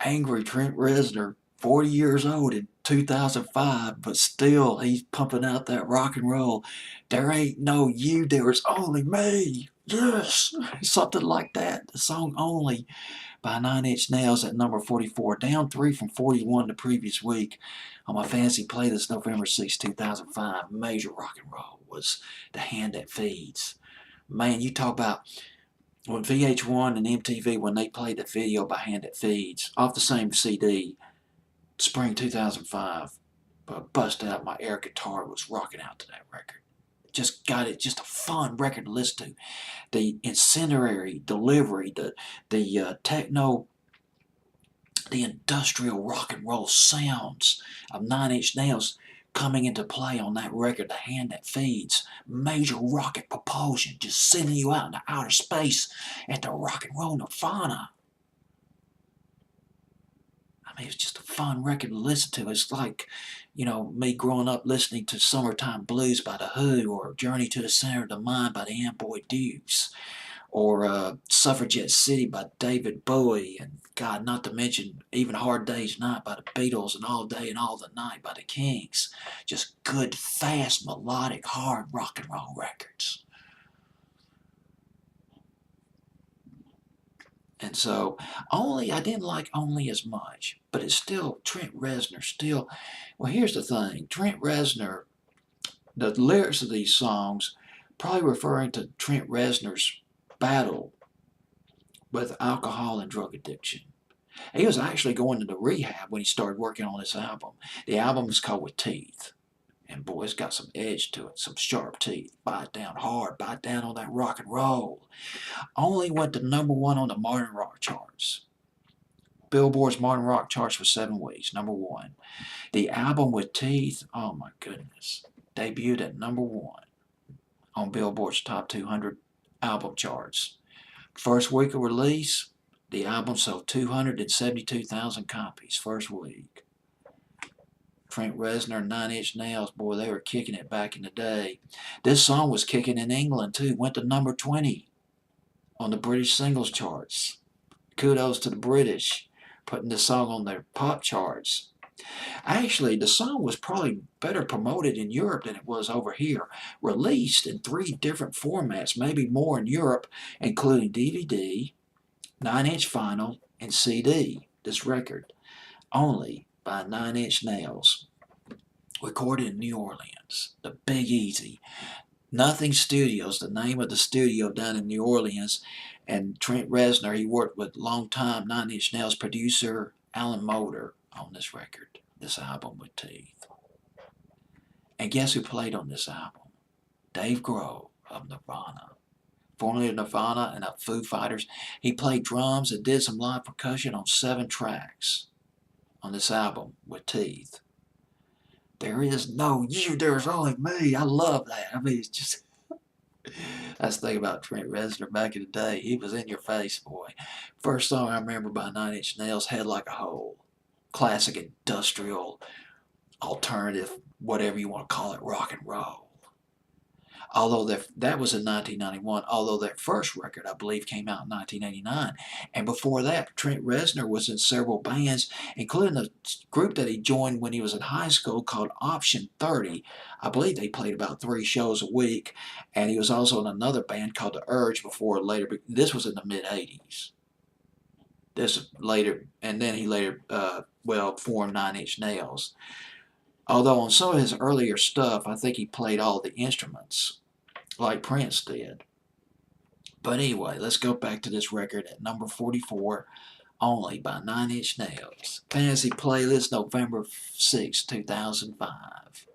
angry Trent Reznor, 40 years old in 2005, but still he's pumping out that rock and roll. There ain't no you, there's only me. Yes, something like that. The song Only by Nine Inch Nails at number 44, down 3 from 41 the previous week. On my fancy playlist, November 6, 2005, major rock and roll was The Hand That Feeds. Man, you talk about when VH1 and MTV, when they played the video by Hand That Feeds, off the same CD, spring 2005, but bust out my air guitar was rocking out to that record. Just got it, just a fun record to listen to. The incendiary delivery, the techno, the industrial rock and roll sounds of Nine Inch Nails coming into play on that record, The Hand That Feeds. Major rocket propulsion, just sending you out into outer space at the rock and roll nirvana. I mean, it's just a fun record to listen to. It's like, me growing up listening to Summertime Blues by The Who, or Journey to the Center of the Mind by the Amboy Dukes, or Suffragette City by David Bowie, and God, not to mention even Hard Day's Night by the Beatles, and All Day and All the Night by the Kings. Just good, fast, melodic, hard rock and roll records. And so, I didn't like Only as much, but it's still, Trent Reznor still, well, here's the thing. Trent Reznor, the lyrics of these songs, probably referring to Trent Reznor's battle with alcohol and drug addiction. He was actually going into rehab when he started working on this album. The album is called With Teeth. And boy, it's got some edge to it, some sharp teeth. Bite down hard, bite down on that rock and roll. Only went to #1 on the modern rock charts. Billboard's modern rock charts for 7 weeks, #1. The album With Teeth, oh my goodness, debuted at #1 on Billboard's top 200 album charts. First week of release, the album sold 272,000 copies first week. Trent Reznor and Nine Inch Nails, boy, they were kicking it back in the day. This song was kicking in England too, went to number 20 on the British singles charts. Kudos to the British, putting this song on their pop charts. Actually, the song was probably better promoted in Europe than it was over here. Released in 3 different formats, maybe more in Europe, including DVD, 9-inch vinyl, and CD. This record, Only by Nine Inch Nails, recorded in New Orleans, the Big Easy. Nothing Studios, the name of the studio down in New Orleans. And Trent Reznor, he worked with longtime Nine Inch Nails producer Alan Moulder on this record, this album With Teeth. And guess who played on this album? Dave Grohl of Nirvana. Formerly of Nirvana and of Foo Fighters. He played drums and did some live percussion on 7 tracks on this album With Teeth. There is no you, there's only me. I love that. I mean, it's just, that's the thing about Trent Reznor back in the day. He was in your face, boy. First song I remember by Nine Inch Nails, Head Like a Hole. Classic industrial, alternative, whatever you want to call it, rock and roll. Although that was in 1991, although their first record, I believe, came out in 1989. And before that, Trent Reznor was in several bands, including a group that he joined when he was in high school called Option 30. I believe they played about 3 shows a week. And he was also in another band called The Urge before later. This was in the mid-'80s. This later, and then he later, formed Nine Inch Nails. Although on some of his earlier stuff, I think he played all the instruments, like Prince did. But anyway, let's go back to this record at number 44, Only by Nine Inch Nails. Fantasy Playlist, November 6, 2005.